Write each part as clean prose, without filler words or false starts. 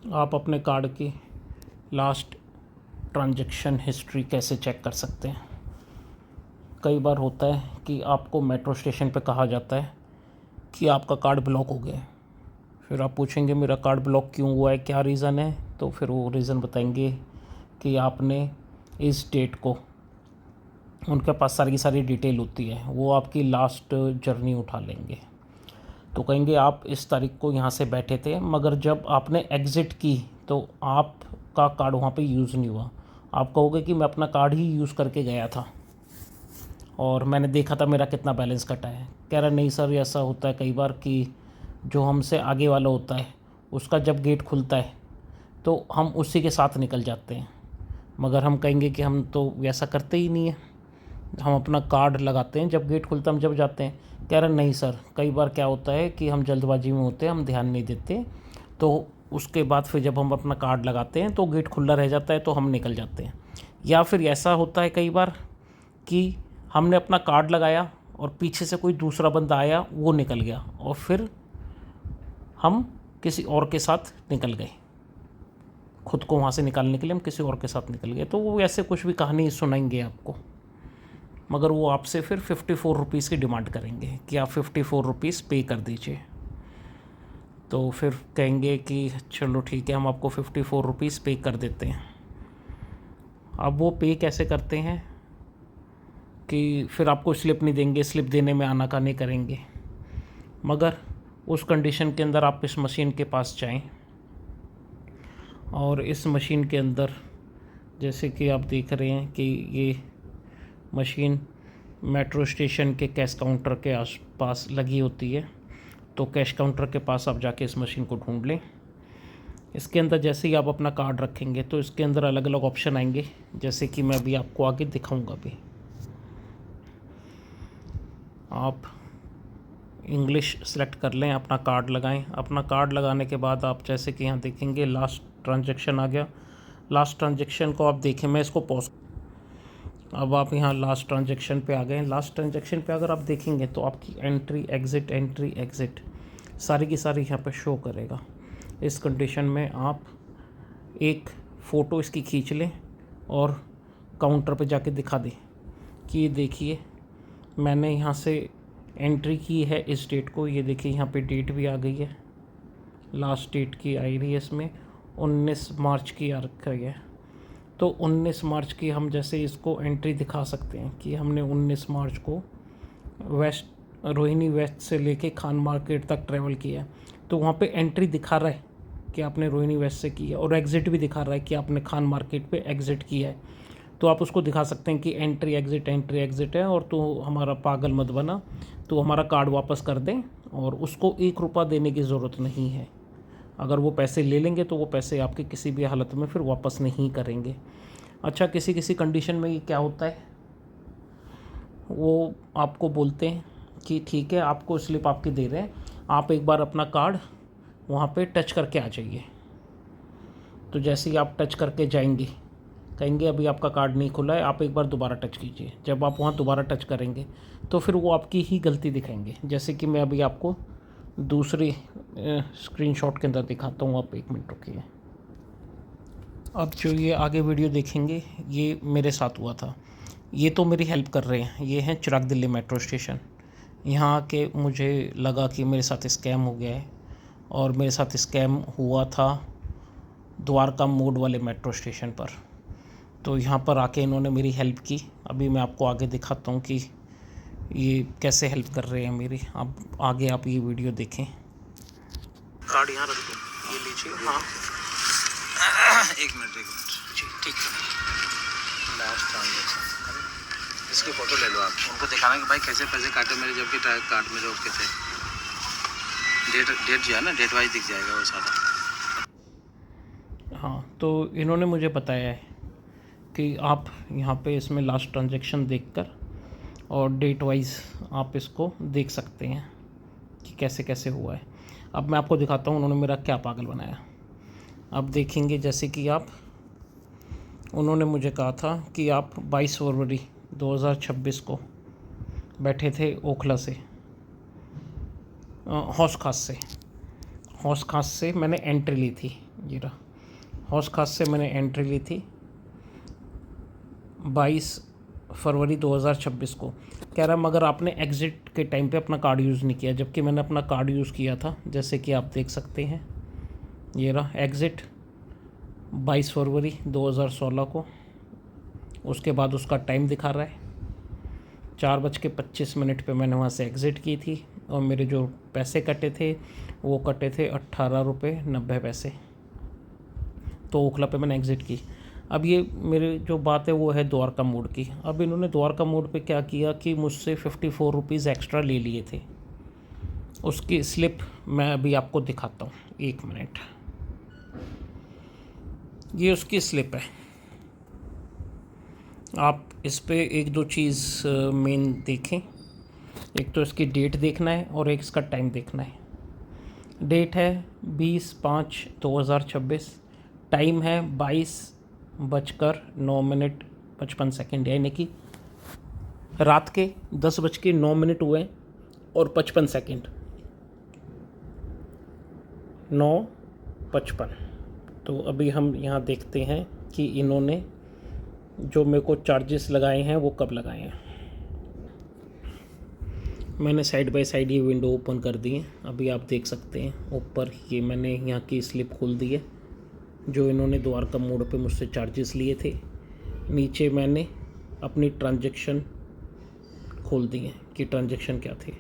आप अपने कार्ड की लास्ट ट्रांजैक्शन हिस्ट्री कैसे चेक कर सकते हैं। कई बार होता है कि आपको मेट्रो स्टेशन पे कहा जाता है कि आपका कार्ड ब्लॉक हो गया है। फिर आप पूछेंगे मेरा कार्ड ब्लॉक क्यों हुआ है, क्या रीज़न है, तो फिर वो रीज़न बताएंगे कि आपने इस डेट को, उनके पास सारी की सारी डिटेल होती है, वो आपकी लास्ट जर्नी उठा लेंगे। तो कहेंगे आप इस तारीख को यहाँ से बैठे थे, मगर जब आपने एग्ज़िट की तो आपका कार्ड वहाँ पे यूज़ नहीं हुआ। आप कहोगे कि मैं अपना कार्ड ही यूज़ करके गया था और मैंने देखा था मेरा कितना बैलेंस कटा है। कह रहा नहीं सर, ऐसा होता है कई बार कि जो हमसे आगे वाला होता है उसका जब गेट खुलता है तो हम उसी के साथ निकल जाते हैं, मगर हम कहेंगे कि हम तो वैसा करते ही नहीं है, हम अपना कार्ड लगाते हैं, जब गेट खुलता हम जब जाते हैं। कह रहे नहीं सर, कई बार क्या होता है कि हम जल्दबाजी में होते हैं, हम ध्यान नहीं देते, तो उसके बाद फिर जब हम अपना कार्ड लगाते हैं तो गेट खुला रह जाता है तो हम निकल जाते हैं। या फिर ऐसा होता है कई बार कि हमने अपना कार्ड लगाया और पीछे से कोई दूसरा बंदा आया, वो निकल गया और फिर हम किसी और के साथ निकल गए, खुद को वहाँ से निकालने के लिए हम किसी और के साथ निकल गए। तो वो ऐसे कुछ भी कहानी सुनाएंगे आपको, मगर वो आपसे फिर 54 रुपीज़ की डिमांड करेंगे कि आप 54 रुपीज़ पे कर दीजिए। तो फिर कहेंगे कि चलो ठीक है, हम आपको 54 रुपीज़ पे कर देते हैं। अब वो पे कैसे करते हैं कि फिर आपको स्लिप नहीं देंगे, स्लिप देने में आनाकानी करेंगे, मगर उस कंडीशन के अंदर आप इस मशीन के पास जाएं और इस मशीन के अंदर जैसे कि आप देख रहे हैं कि ये मशीन मेट्रो स्टेशन के कैश काउंटर के आसपास लगी होती है। तो कैश काउंटर के पास आप जाके इस मशीन को ढूंढ लें। इसके अंदर जैसे ही आप अपना कार्ड रखेंगे तो इसके अंदर अलग अलग ऑप्शन आएंगे, जैसे कि मैं अभी आपको आगे दिखाऊंगा भी। आप इंग्लिश सेलेक्ट कर लें, अपना कार्ड लगाएं। अपना कार्ड लगाने के बाद आप जैसे कि यहाँ देखेंगे लास्ट ट्रांजैक्शन आ गया। लास्ट ट्रांजैक्शन को आप देखें, मैं इसको पॉज, अब आप यहाँ लास्ट ट्रांजैक्शन पे आ गए। लास्ट ट्रांजैक्शन पे अगर आप देखेंगे तो आपकी एंट्री एग्ज़िट सारी की सारी यहाँ पे शो करेगा। इस कंडीशन में आप एक फ़ोटो इसकी खींच लें और काउंटर पे जाके दिखा दें कि ये देखिए मैंने यहाँ से एंट्री की है इस डेट को। ये देखिए यहाँ पे डेट भी आ गई है, लास्ट डेट की आई रही है, इसमें 19 मार्च की आ रखा है। तो 19 मार्च की हम जैसे इसको एंट्री दिखा सकते हैं कि हमने 19 मार्च को रोहिणी वेस्ट से लेके खान मार्केट तक ट्रैवल किया है। तो वहाँ पे एंट्री दिखा रहा है कि आपने रोहिणी वेस्ट से की है और एग्ज़िट भी दिखा रहा है कि आपने खान मार्केट पे एग्ज़िट किया है। तो आप उसको दिखा सकते हैं कि एंट्री एग्ज़िट है और तो हमारा पागल मत बना, तो हमारा कार्ड वापस कर दें और उसको 1 रुपया देने की ज़रूरत नहीं है। अगर वो पैसे ले लेंगे तो वो पैसे आपके किसी भी हालत में फिर वापस नहीं करेंगे। अच्छा, किसी किसी कंडीशन में ये क्या होता है, वो आपको बोलते हैं कि ठीक है आपको स्लिप आपकी दे रहे हैं, आप एक बार अपना कार्ड वहाँ पे टच करके आ जाइए। तो जैसे ही आप टच करके जाएंगे, कहेंगे अभी आपका कार्ड नहीं खुला है, आप एक बार दोबारा टच कीजिए। जब आप वहाँ दोबारा टच करेंगे तो फिर वो आपकी ही गलती दिखाएंगे। जैसे कि मैं अभी आपको दूसरी स्क्रीनशॉट के अंदर दिखाता हूँ, आप 1 मिनट रुकिए। अब जो ये आगे वीडियो देखेंगे ये मेरे साथ हुआ था। ये तो मेरी हेल्प कर रहे हैं, ये हैं चिराग दिल्ली मेट्रो स्टेशन। यहाँ आके मुझे लगा कि मेरे साथ स्कैम हो गया है और मेरे साथ स्कैम हुआ था द्वारका मोड़ वाले मेट्रो स्टेशन पर। तो यहाँ पर आके इन्होंने मेरी हेल्प की। अभी मैं आपको आगे दिखाता हूँ कि ये कैसे हेल्प कर रहे हैं मेरी। अब आगे आप ये वीडियो देखें। कार्ड यहाँ रख दो, ये लीजिए। हाँ एक मिनट जी ठीक है। लास्ट ट्रांजेक्शन इसकी फ़ोटो ले लो आप, उनको दिखाना कि भाई कैसे पैसे काटे मेरे, जब भी कार्ड मेरे ओके थे। डेट जो है ना, डेट वाइज दिख जाएगा वो सारा। हाँ, तो इन्होंने मुझे बताया है कि आप यहाँ पे इसमें लास्ट ट्रांजैक्शन देखकर और डेट वाइज आप इसको देख सकते हैं कि कैसे कैसे हुआ है। अब मैं आपको दिखाता हूँ उन्होंने मेरा क्या पागल बनाया। अब देखेंगे जैसे कि आप, उन्होंने मुझे कहा था कि आप 22 फरवरी 2026 को बैठे थे ओखला से, हौस खास से मैंने एंट्री ली थी। ये रहा। हौस खास से मैंने एंट्री ली थी 22 फरवरी 2026 को। कह रहा मगर आपने एग्ज़िट के टाइम पे अपना कार्ड यूज़ नहीं किया, जबकि मैंने अपना कार्ड यूज़ किया था, जैसे कि आप देख सकते हैं। ये रहा एग्ज़िट 22 फरवरी 2016 को। उसके बाद उसका टाइम दिखा रहा है 4:25 पे मैंने वहाँ से एग्ज़िट की थी, और मेरे जो पैसे कटे थे वो कटे थे 18 रुपये 90 पैसे। तो ओखला पे मैंने एग्ज़िट की। अब ये मेरी जो बात है वो है द्वारका मोड़ की। अब इन्होंने द्वारका मोड़ पे क्या किया कि मुझसे 54 रुपीज़ एक्स्ट्रा ले लिए थे। उसकी स्लिप मैं अभी आपको दिखाता हूँ, 1 मिनट। ये उसकी स्लिप है। आप इस पे एक दो चीज़ मेन देखें। एक तो इसकी डेट देखना है और एक इसका टाइम देखना है। डेट है 20/5/2026, टाइम है 22:09:55, यानी कि रात के 10:09 हुए और 55 सेकेंड, 9:55। तो अभी हम यहाँ देखते हैं कि इन्होंने जो मेरे को चार्जेस लगाए हैं वो कब लगाए हैं। मैंने साइड बाय साइड ये विंडो ओपन कर दी है, अभी आप देख सकते हैं ऊपर। ये मैंने यहाँ की स्लिप खोल दी है जो इन्होंने द्वारका मोड़ पे मुझसे चार्जेस लिए थे। नीचे मैंने अपनी ट्रांजैक्शन खोल दी है कि ट्रांजैक्शन क्या थे।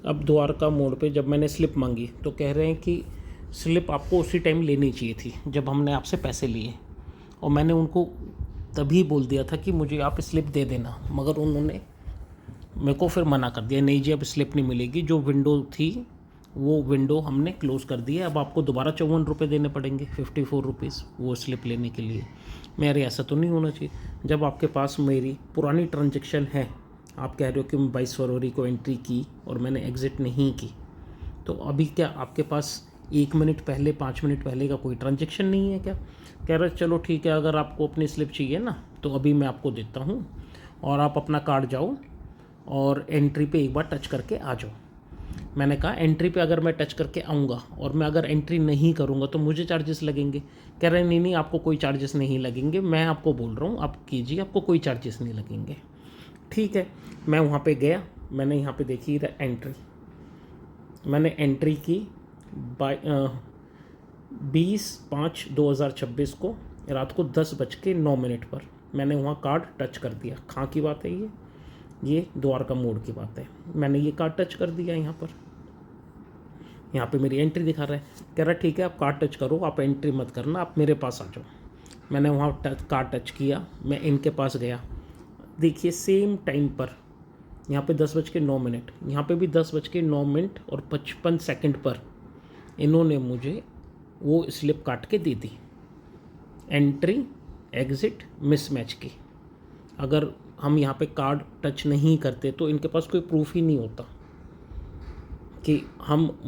अब द्वारका मोड़ पे जब मैंने स्लिप मांगी तो कह रहे हैं कि स्लिप आपको उसी टाइम लेनी चाहिए थी जब हमने आपसे पैसे लिए, और मैंने उनको तभी बोल दिया था कि मुझे आप स्लिप दे देना, मगर उन्होंने मेरे को फिर मना कर दिया, नहीं जी अब स्लिप नहीं मिलेगी। जो विंडो थी वो विंडो हमने क्लोज़ कर दी है, अब आपको दोबारा 54 रुपये देने पड़ेंगे, 54 रुपीज़ वो स्लिप लेने के लिए। मेरे ऐसा तो नहीं होना चाहिए। जब आपके पास मेरी पुरानी ट्रांजैक्शन है, आप कह रहे हो कि मैं 22 फरवरी को एंट्री की और मैंने एग्ज़िट नहीं की, तो अभी क्या आपके पास 1 मिनट पहले 5 मिनट पहले का कोई ट्रांजैक्शन नहीं है क्या? कह रहे चलो ठीक है, अगर आपको अपनी स्लिप चाहिए ना तो अभी मैं आपको देता हूँ, और आप अपना कार्ड जाओ और एंट्री पे एक बार टच करके आ जाओ। मैंने कहा एंट्री पे अगर मैं टच करके आऊँगा और मैं अगर एंट्री नहीं करूँगा तो मुझे चार्जेस लगेंगे। कह रहे नहीं आपको कोई चार्जेस नहीं लगेंगे, मैं आपको बोल रहा हूँ आप कीजिए, आपको कोई चार्जेस नहीं लगेंगे। ठीक है, मैं वहाँ पे गया, मैंने यहाँ पे देखी एंट्री, मैंने एंट्री की 20/5/2026 को रात को 10:09 पर मैंने वहाँ कार्ड टच कर दिया। कहाँ की बात है ये द्वारका मोड़ की बात है। मैंने ये कार्ड टच कर दिया यहाँ पर, यहाँ पे मेरी एंट्री दिखा रहा है। कह रहा ठीक है आप कार्ड टच करो, आप एंट्री मत करना, आप मेरे पास आ जाओ। मैंने वहाँ कार्ड टच किया, मैं इनके पास गया। देखिए सेम टाइम पर यहाँ पे 10:09, यहाँ पे भी 10:09 और 55 सेकंड पर इन्होंने मुझे वो स्लिप काट के दे दी, एंट्री एग्ज़िट मिसमैच की। अगर हम यहाँ पे कार्ड टच नहीं करते तो इनके पास कोई प्रूफ ही नहीं होता कि हम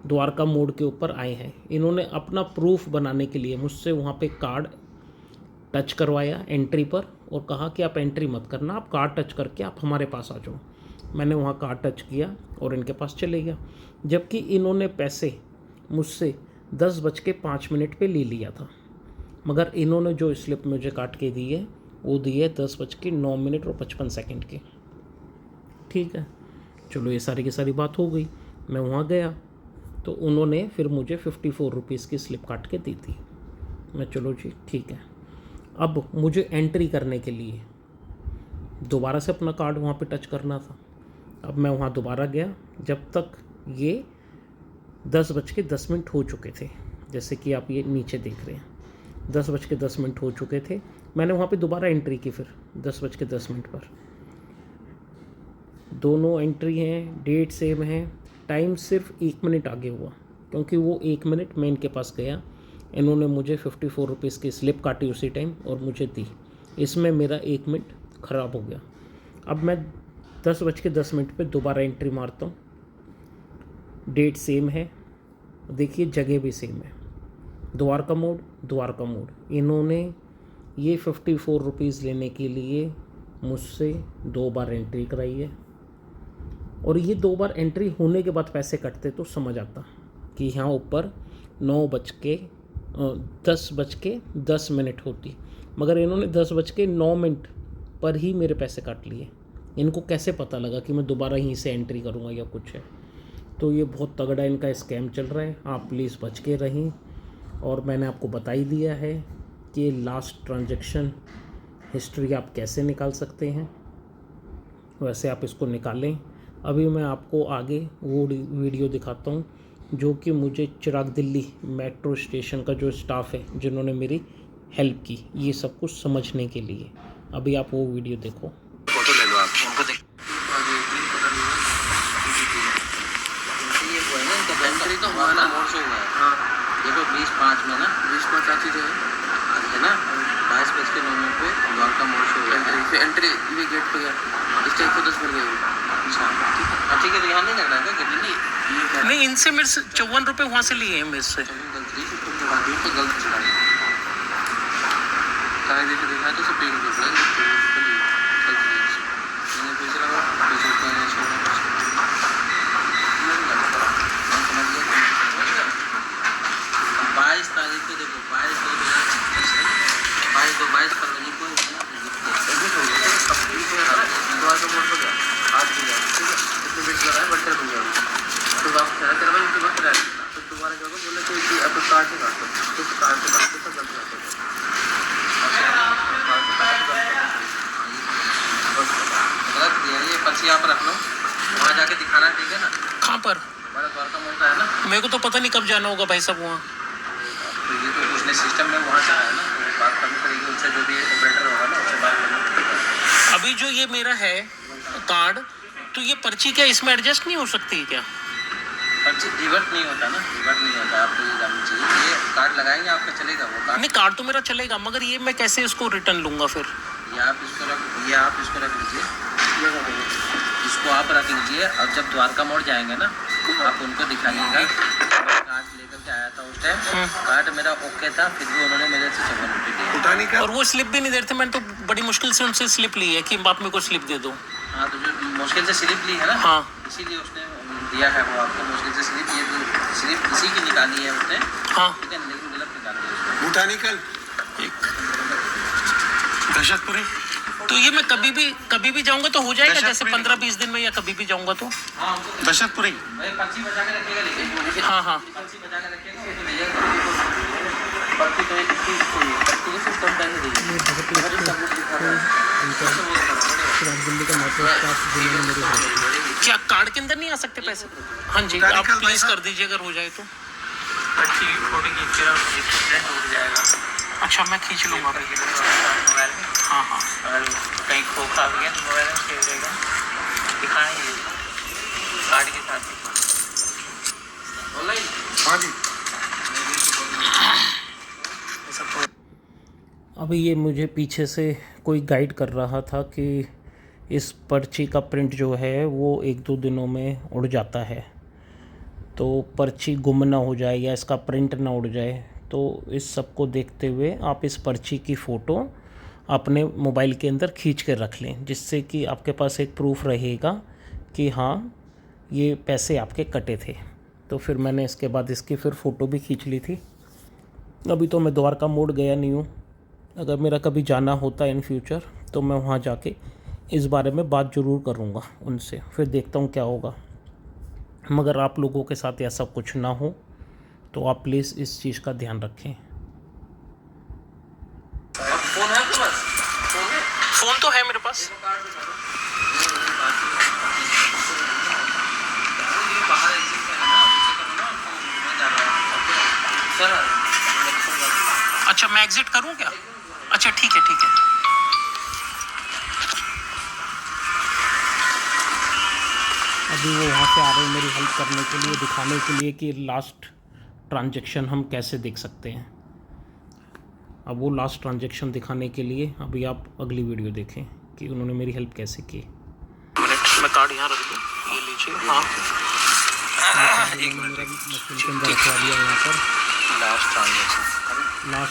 द्वारका मोड़ के ऊपर आए हैं। इन्होंने अपना प्रूफ बनाने के लिए मुझसे वहाँ पे कार्ड टच करवाया एंट्री पर और कहा कि आप एंट्री मत करना, आप कार्ड टच करके आप हमारे पास आ जाओ। मैंने वहाँ कार्ड टच किया और इनके पास चले गया, जबकि इन्होंने पैसे मुझसे 10:05 पे ले लिया था, मगर इन्होंने जो स्लिप मुझे काट के दी है वो दी है 10:09 और 55 सेकंड की। ठीक है, चलो ये सारी की सारी बात हो गई। मैं वहाँ गया तो उन्होंने फिर मुझे 54 रुपीज़ की स्लिप काट के दी थी। मैं चलो जी ठीक है। अब मुझे एंट्री करने के लिए दोबारा से अपना कार्ड वहाँ पे टच करना था। अब मैं वहाँ दोबारा गया, जब तक ये 10:10 हो चुके थे, जैसे कि आप ये नीचे देख रहे हैं 10:10 हो चुके थे। मैंने वहाँ पे दोबारा एंट्री की फिर 10:10 पर। दोनों एंट्री हैं, डेट सेम है, टाइम सिर्फ 1 मिनट आगे हुआ, क्योंकि वो 1 मिनट मैं इनके पास गया, इन्होंने मुझे 54 रुपीज़ की स्लिप काटी उसी टाइम और मुझे दी। इसमें मेरा 1 मिनट ख़राब हो गया। अब मैं 10:10 पे दोबारा एंट्री मारता हूँ, डेट सेम है, देखिए जगह भी सेम है, द्वारका मोड़। इन्होंने ये 54 रुपीज़ लेने के लिए मुझसे 2 बार एंट्री कराई है, और ये 2 बार एंट्री होने के बाद पैसे कटते तो समझ आता कि यहाँ ऊपर 10:10 होती, मगर इन्होंने 10:09 पर ही मेरे पैसे काट लिए। इनको कैसे पता लगा कि मैं दोबारा यहीं से एंट्री करूँगा या कुछ है? तो ये बहुत तगड़ा इनका स्कैम चल रहा है। आप प्लीज़ बच के रहें। और मैंने आपको बता ही दिया है कि लास्ट ट्रांजैक्शन हिस्ट्री आप कैसे निकाल सकते हैं, वैसे आप इसको निकालें। अभी मैं आपको आगे वो वीडियो दिखाता हूँ जो कि मुझे चिराग दिल्ली मेट्रो स्टेशन का जो स्टाफ है जिन्होंने मेरी हेल्प की ये सब कुछ समझने के लिए। अभी आप वो वीडियो देखो। फोटो ले लो आप, उनको देख। एंट्री तो हमारा मोड़ से हुआ है। हाँ देखो 20:05 में ना 20:05 आती है ना 22:09 पे द्वारका मोड़ से हुआ है। एंट्री ये गेट पे गया इस टाइप को 10 कर गई। अच्छा ठीक है, तो यहाँ नहीं लग रहा है क्या? नहीं, इनसे मेरे से 54 रुपये वहाँ से लिए हैं मेरे से। तो गलत चला देखा तो सब पे पर्ची आप रख लो, वहाँ जाके दिखाना, ठीक है ना? कहाँ पर? हमारा द्वारका मोड़ का है ना। मेरे को तो पता नहीं कब जाना होगा भाई साहब वहाँ। तो ये तो उसने सिस्टम में वहाँ से आया ना, तो बात करनी पड़ेगी उनसे, जो भी ऑपरेटर होगा ना उससे बात करना पड़ेगा। अभी जो ये मेरा है कार्ड, तो ये पर्ची क्या इसमें एडजस्ट नहीं हो सकती क्या? पर्ची रिवर्ट नहीं होता ना, रिवर्ट नहीं होता, आपको ये जानना चाहिए। ये कार्ड लगाएंगे आपका चलेगा वो कार्ड? नहीं, कार्ड तो मेरा चलेगा, मगर ये मैं कैसे इसको रिटर्न लूँगा फिर? ये आप इसको रख लीजिए, इसको आप रख लीजिए। और जब द्वारका मोड़ जाएंगे ना आप उनको दिखाइएगा कार्ड लेकर के आया था उस टाइम, कार्ड मेरा ओके था, फिर भी उन्होंने मेरे से 54 रुपये लिए। और वो स्लिप भी नहीं दे रहे थे। मैंने तो बड़ी मुश्किल से उनसे स्लिप ली है कि आप मेरे को स्लिप दे दो। हाँ, तो जो मुश्किल से स्लिप ली है ना, हाँ, इसीलिए उसने दिया है वो आपको मुश्किल से स्लिप। ये स्लिप इसी की निकाली है उसने। हाँ, ठीक है, लेकिन गलत निकाली है उसने। बूटा निकल दशरथपुरी। तो ये मैं कभी भी जाऊंगा तो हो जाएगा, जैसे 15-20 दिन में, या कभी भी जाऊंगा तो? हाँ, दशरथपुरी भाई पर्ची बचा के रखिएगा, लेकिन हाँ हाँ, पर्ची बचा के रखिएगा, वो तो लीजिएगा। पर्ची तो एक चीज़ चाहिए, पर्ची के सिर्फ कम पैसे दीजिए। क्या कार्ड के अंदर नहीं आ सकते पैसे? हाँ जी, आप प्लीज कर दीजिए अगर हो जाए तो। पर्ची की फोटो खींच के प्रिंट उठ जाएगा। अच्छा, मैं खींच लूँगा भाई। मोबाइल में। हाँ हाँ, अगर कहीं खो खा गया तो मोबाइल में सेव रहेगा, दिखाएंगे कार्ड के साथ ऑनलाइन। हाँ जी। अभी ये मुझे पीछे से कोई गाइड कर रहा था कि इस पर्ची का प्रिंट जो है वो 1-2 दिनों में उड़ जाता है, तो पर्ची गुम ना हो जाए या इसका प्रिंट ना उड़ जाए। तो इस सब को देखते हुए आप इस पर्ची की फ़ोटो अपने मोबाइल के अंदर खींच कर रख लें, जिससे कि आपके पास एक प्रूफ रहेगा कि हाँ ये पैसे आपके कटे थे। तो फिर मैंने इसके बाद इसकी फिर फ़ोटो भी खींच ली थी। अभी तो मैं द्वारका मोड़ गया नहीं हूँ, अगर मेरा कभी जाना होता है इन फ्यूचर तो मैं वहाँ जाके इस बारे में बात ज़रूर करूँगा उनसे, फिर देखता हूँ क्या होगा। मगर आप लोगों के साथ ऐसा कुछ ना हो तो आप प्लीज़ इस चीज़ का ध्यान रखें। फोन है आपके पास? फ़ोन तो है मेरे पास। बाहर एग्जिट है ना, पीछे करो ना, मैं जा रहा हूँ सर। अच्छा, मैं एग्ज़िट करूँ क्या? अच्छा ठीक है, ठीक है। अभी वो वहाँ से आ रहे हैं मेरी हेल्प करने के लिए, दिखाने के लिए कि लास्ट ट्रांजैक्शन हम कैसे देख सकते हैं। अब वो लास्ट ट्रांजैक्शन दिखाने के लिए अभी आप अगली वीडियो देखें कि उन्होंने मेरी हेल्प कैसे की। मैं कार्ड यहाँ रख दूँ, ये लीजिए। हाँ, मशीन के अंदर रखवा दिया यहाँ पर। लास्ट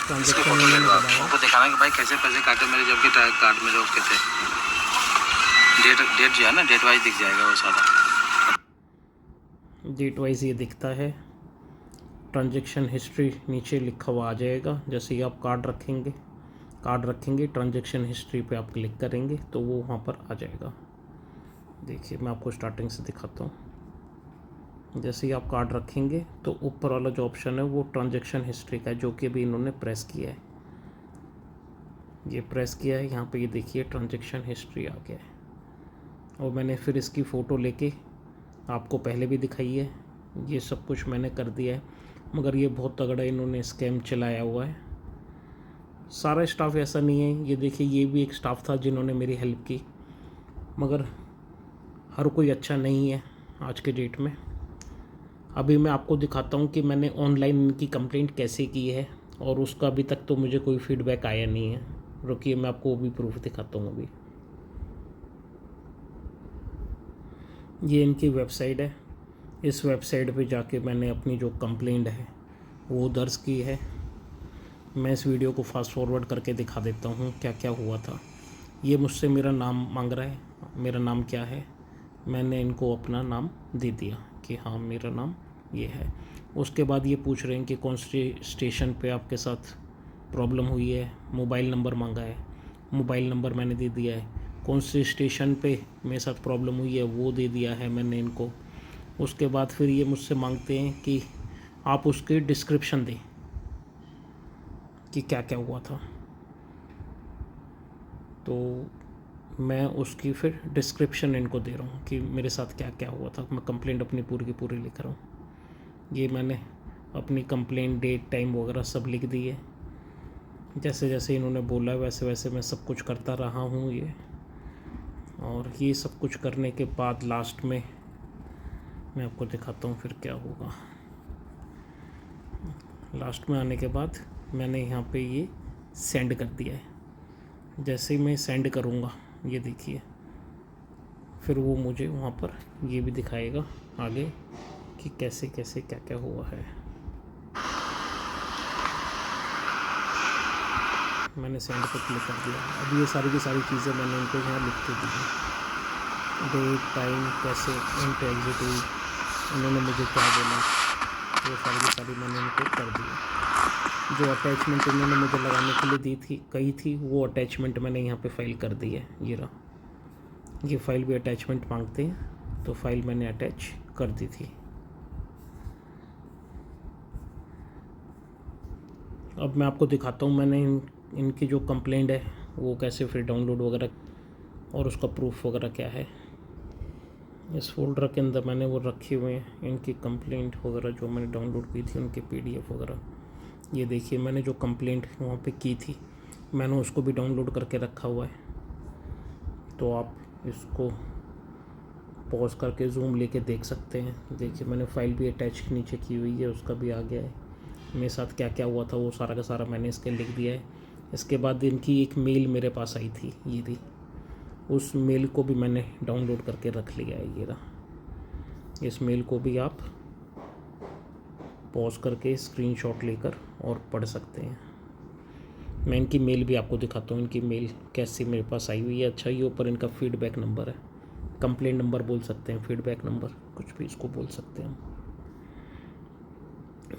ट्रांजैक्शन उन्होंने बताया। उनको दिखाना कि भाई कैसे पैसे काटे मेरे, जबकि कार्ड मेरे ओके थे। डेट जो है ना, डेट वाइज दिख जाएगा वो सारा। डेट वाइज ये दिखता है। ट्रांजैक्शन हिस्ट्री नीचे लिखा हुआ आ जाएगा। जैसे ही आप कार्ड रखेंगे ट्रांजैक्शन हिस्ट्री पे आप क्लिक करेंगे तो वो वहाँ पर आ जाएगा। देखिए मैं आपको स्टार्टिंग से दिखाता हूँ। जैसे ही आप कार्ड रखेंगे तो ऊपर वाला जो ऑप्शन है वो ट्रांजैक्शन हिस्ट्री का है, जो कि अभी इन्होंने प्रेस किया है। ये प्रेस किया है, यहाँ पे ये देखिए ट्रांजैक्शन हिस्ट्री आ गया है। और मैंने फिर इसकी फ़ोटो लेके आपको पहले भी दिखाई है। ये सब कुछ मैंने कर दिया है, मगर ये बहुत तगड़ा इन्होंने स्कैम चलाया हुआ है। सारा स्टाफ ऐसा नहीं है, ये देखिए ये भी एक स्टाफ था जिन्होंने मेरी हेल्प की, मगर हर कोई अच्छा नहीं है आज के डेट में। अभी मैं आपको दिखाता हूँ कि मैंने ऑनलाइन इनकी कंप्लेंट कैसे की है, और उसका अभी तक तो मुझे कोई फीडबैक आया नहीं है। रुकिए मैं आपको वो भी प्रूफ दिखाता हूँ। अभी ये इनकी वेबसाइट है। इस वेबसाइट पे जाके मैंने अपनी जो कंप्लेंट है वो दर्ज की है। मैं इस वीडियो को फास्ट फॉरवर्ड करके दिखा देता हूँ क्या क्या हुआ था। ये मुझसे मेरा नाम मांग रहा है, मेरा नाम क्या है। मैंने इनको अपना नाम दे दिया कि हाँ मेरा नाम ये है। उसके बाद ये पूछ रहे हैं कि कौन से स्टेशन पे आपके साथ प्रॉब्लम हुई है। मोबाइल नंबर मांगा है, मोबाइल नंबर मैंने दे दिया है। कौन से स्टेशन पे मेरे साथ प्रॉब्लम हुई है वो दे दिया है मैंने इनको। उसके बाद फिर ये मुझसे मांगते हैं कि आप उसके डिस्क्रिप्शन दें कि क्या क्या हुआ था। तो मैं उसकी फिर डिस्क्रिप्शन इनको दे रहा हूँ कि मेरे साथ क्या क्या हुआ था। मैं कंप्लेंट अपनी पूरी की पूरी लिख रहा हूँ। ये मैंने अपनी कंप्लेंट डेट टाइम वगैरह सब लिख दी है। जैसे जैसे इन्होंने बोला वैसे वैसे मैं सब कुछ करता रहा हूँ ये। और ये सब कुछ करने के बाद लास्ट में मैं आपको दिखाता हूँ फिर क्या होगा। लास्ट में आने के बाद मैंने यहाँ पे ये सेंड कर दिया है। जैसे ही मैं सेंड करूँगा ये देखिए फिर वो मुझे वहाँ पर ये भी दिखाएगा आगे कि कैसे कैसे क्या क्या हुआ है। मैंने सेंड पर क्लिक कर दिया। अब ये सारी की सारी चीज़ें मैंने उनको यहाँ लिख के दी हैं, डेट टाइम कैसे एंटर एग्जिट हुई, उन्होंने मुझे क्या बोला, वो सारी की सारी मैंने उनको कर दी। जो अटैचमेंट उन्होंने मुझे लगाने के लिए दी थी कही थी वो अटैचमेंट मैंने यहाँ पे फाइल कर दी है। ये रहा, ये फ़ाइल भी अटैचमेंट मांगते हैं तो फाइल मैंने अटैच कर दी थी। अब मैं आपको दिखाता हूँ मैंने इनकी जो कंप्लेंट है वो कैसे फिर डाउनलोड वगैरह और उसका प्रूफ वगैरह क्या है। इस फोल्डर के अंदर मैंने वो रखे हुए हैं इनकी कंप्लेंट वगैरह जो मैंने डाउनलोड की थी, उनके PDF वगैरह। ये देखिए मैंने जो कंप्लेंट वहाँ पे की थी मैंने उसको भी डाउनलोड करके रखा हुआ है। तो आप इसको पॉज करके जूम लेके देख सकते हैं। देखिए मैंने फ़ाइल भी अटैच नीचे की हुई है, उसका भी आ गया है। मेरे साथ क्या क्या हुआ था वो सारा का सारा मैंने इसके लिख दिया है। इसके बाद इनकी एक मेल मेरे पास आई थी, ये थी, उस मेल को भी मैंने डाउनलोड करके रख लिया है। ये रहा, इस मेल को भी आप पॉज करके स्क्रीनशॉट लेकर और पढ़ सकते हैं। मैं इनकी मेल भी आपको दिखाता हूँ, इनकी मेल कैसी मेरे पास आई हुई है। अच्छा ये ऊपर इनका फीडबैक नंबर है, कंप्लेंट नंबर बोल सकते हैं, फीडबैक नंबर कुछ भी इसको बोल सकते हैं हम।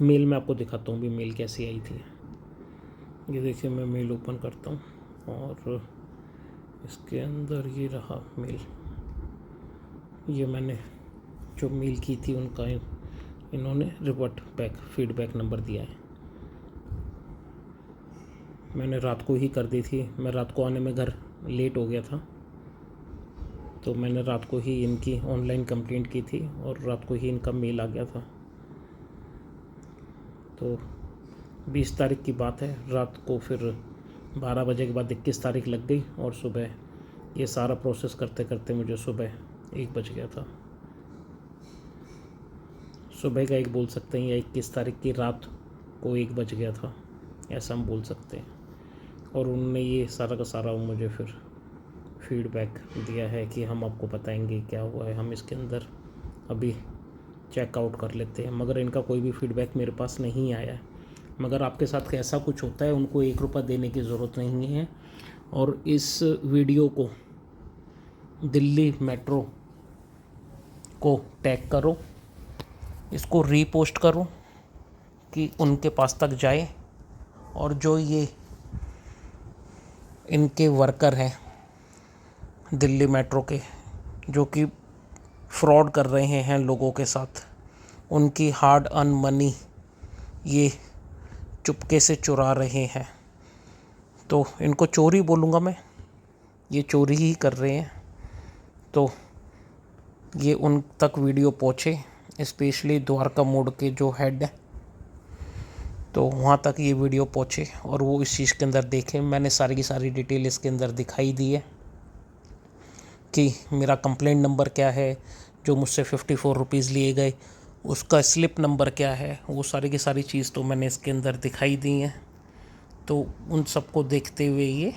मेल में आपको दिखाता हूँ भी मेल कैसी आई थी। ये देखिए मैं मेल ओपन करता हूँ और इसके अंदर ये रहा मेल। ये मैंने जो मेल की थी उनका इन्होंने रिवर्ट बैक फीडबैक नंबर दिया है। मैंने रात को ही कर दी थी, मैं रात को आने में घर लेट हो गया था तो मैंने रात को ही इनकी ऑनलाइन कंप्लेंट की थी और रात को ही इनका मेल आ गया था। तो 20 तारीख की बात है, रात को फिर 12 बजे के बाद 21 तारीख लग गई और सुबह ये सारा प्रोसेस करते करते मुझे सुबह 1 बज गया था। सुबह का 1 बोल सकते हैं या 21 तारीख की रात को 1 बज गया था, ऐसा हम बोल सकते हैं। और उन्होंने ये सारा का सारा मुझे फिर फीडबैक दिया है कि हम आपको बताएंगे क्या हुआ है, हम इसके अंदर अभी चेकआउट कर लेते हैं। मगर इनका कोई भी फीडबैक मेरे पास नहीं आया है। मगर आपके साथ ऐसा कुछ होता है उनको 1 रुपया देने की ज़रूरत नहीं है। और इस वीडियो को दिल्ली मेट्रो को टैग करो, इसको रीपोस्ट करो कि उनके पास तक जाए और जो ये इनके वर्कर हैं दिल्ली मेट्रो के, जो कि फ्रॉड कर रहे हैं लोगों के साथ, उनकी हार्ड अर्न मनी ये चुपके से चुरा रहे हैं। तो इनको चोरी बोलूँगा मैं, ये चोरी ही कर रहे हैं। तो ये उन तक वीडियो पहुँचे, स्पेशली द्वारका मोड़ के जो हेड है, तो वहाँ तक ये वीडियो पहुँचे और वो इस चीज़ के अंदर देखें। मैंने सारी की सारी डिटेल इसके अंदर दिखाई दी है कि मेरा कंप्लेंट नंबर क्या है, जो मुझसे 54 रुपीज़ लिए गए उसका स्लिप नंबर क्या है, वो सारी की सारी चीज़ तो मैंने इसके अंदर दिखाई दी है। तो उन सबको देखते हुए ये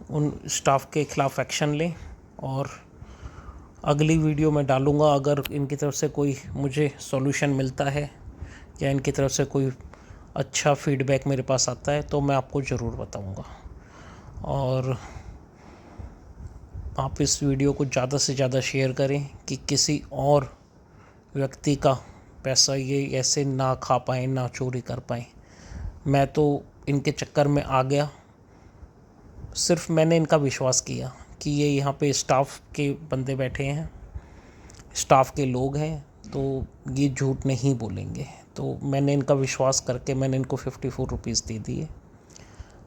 उन स्टाफ के ख़िलाफ़ एक्शन लें और अगली वीडियो में डालूँगा। अगर इनकी तरफ से कोई मुझे सॉल्यूशन मिलता है या इनकी तरफ से कोई अच्छा फीडबैक मेरे पास आता है तो मैं आपको ज़रूर बताऊँगा। और आप इस वीडियो को ज़्यादा से ज़्यादा शेयर करें कि किसी और व्यक्ति का पैसा ये ऐसे ना खा पाएँ, ना चोरी कर पाएँ। मैं तो इनके चक्कर में आ गया, सिर्फ मैंने इनका विश्वास किया कि ये यहाँ पे स्टाफ के बंदे बैठे हैं, स्टाफ के लोग हैं, तो ये झूठ नहीं बोलेंगे। तो मैंने इनका विश्वास करके मैंने इनको 54 रुपीज़ दे दिए।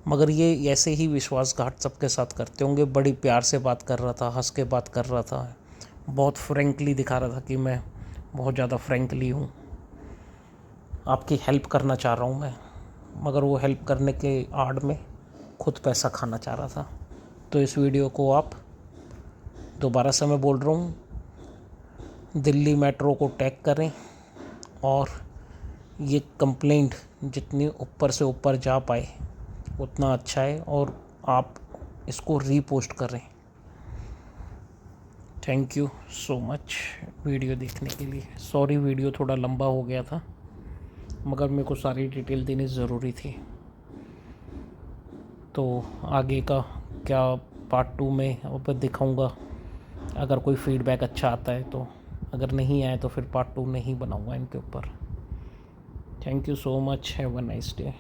मगर ये ऐसे ही विश्वासघात सबके साथ करते होंगे। बड़ी प्यार से बात कर रहा था, हंस के बात कर रहा था, बहुत फ्रैंकली दिखा रहा था कि मैं बहुत ज़्यादा फ्रैंकली हूँ, आपकी हेल्प करना चाह रहा हूँ मैं, मगर वो हेल्प करने के आड़ में खुद पैसा खाना चाह रहा था। तो इस वीडियो को आप, दोबारा से मैं बोल रहा हूँ, दिल्ली मेट्रो को टैग करें और ये कंप्लेंट जितनी ऊपर से ऊपर जा पाए उतना अच्छा है, और आप इसको रीपोस्ट करें। Thank you so much video देखने के लिए। सॉरी वीडियो थोड़ा लंबा हो गया था, मगर मेरे को सारी डिटेल देनी ज़रूरी थी। तो आगे का क्या पार्ट 2 में अब दिखाऊंगा, अगर कोई फीडबैक अच्छा आता है तो। अगर नहीं आए तो फिर पार्ट 2 नहीं बनाऊंगा इनके ऊपर। Thank you so much, have a nice day.